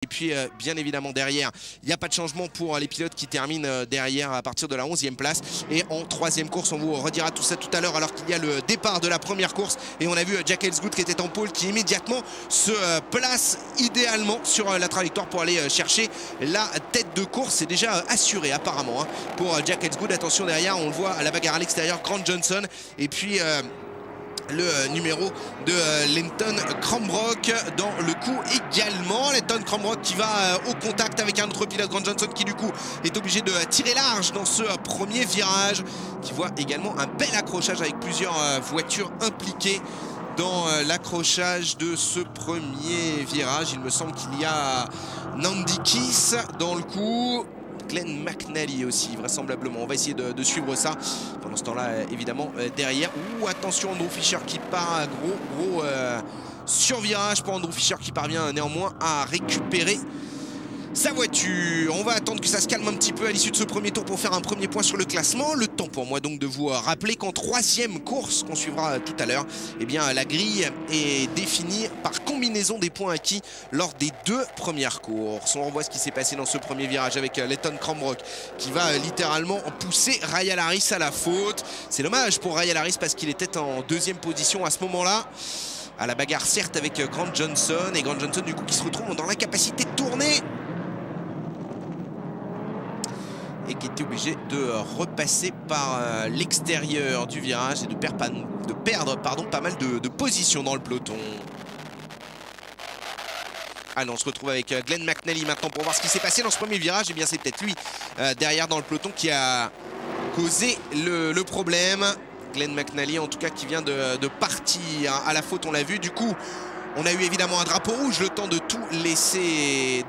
Et puis bien évidemment derrière, il n'y a pas de changement pour les pilotes qui terminent derrière à partir de la 11e place. Et en 3e course, on vous redira tout ça tout à l'heure alors qu'il y a le départ de la première course. Et on a vu Jack Elsgood qui était en pole qui immédiatement se place idéalement sur la trajectoire pour aller chercher la tête de course. C'est déjà assuré apparemment pour Jack Elsgood. Attention derrière, on le voit à la bagarre à l'extérieur, Grant Johnson. Et puis le numéro de Lenton Cranbrook dans le coup également. Lenton Cranbrook qui va au contact avec un autre pilote, Grant Johnson, qui du coup est obligé de tirer large dans ce premier virage, qui voit également un bel accrochage avec plusieurs voitures impliquées dans l'accrochage de ce premier virage. Il me semble qu'il y a Nandy Kiss dans le coup, Glenn McNally aussi vraisemblablement. On va essayer de suivre ça pendant ce temps là évidemment derrière. Ouh, attention, Andrew Fisher qui part, gros survirage pour Andrew Fisher qui parvient néanmoins à récupérer sa voiture. On va attendre que ça se calme un petit peu à l'issue de ce premier tour pour faire un premier point sur le classement. Le temps pour moi donc de vous rappeler qu'en 3e course qu'on suivra tout à l'heure, eh bien la grille est définie par combinaison des points acquis lors des 2 premières courses. On revoit ce qui s'est passé dans ce premier virage avec Lenton Cranbrook qui va littéralement pousser Ryan Harris à la faute. C'est dommage pour Ryan Harris parce qu'il était en 2e position à ce moment-là, à la bagarre certes avec Grant Johnson, et Grant Johnson du coup qui se retrouve dans l'incapacité de tourner et qui était obligé de repasser par l'extérieur du virage et de perdre pas mal de positions dans le peloton. Allez, on se retrouve avec Glenn McNally maintenant pour voir ce qui s'est passé dans ce premier virage. Et bien c'est peut-être lui derrière dans le peloton qui a causé le problème. Glenn McNally en tout cas qui vient de partir à la faute, on l'a vu. Du coup on a eu évidemment un drapeau rouge, le temps de tout laisser,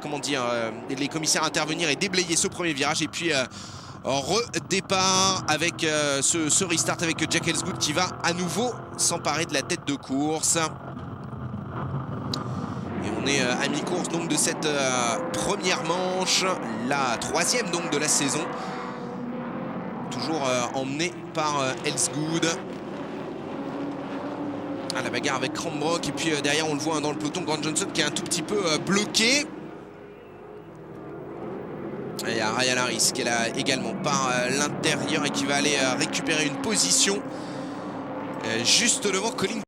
comment dire, les commissaires intervenir et déblayer ce premier virage. Et puis redépart avec ce restart avec Jack Elsgood qui va à nouveau s'emparer de la tête de course. Et on est à mi-course donc de cette première manche, la 3e donc de la saison. Toujours emmené par Elsgood. À la bagarre avec Cranbrook, et puis derrière on le voit dans le peloton, Grant Johnson qui est un tout petit peu bloqué. Et il y a Ryan Harris qui est là également par l'intérieur et qui va aller récupérer une position juste devant Colin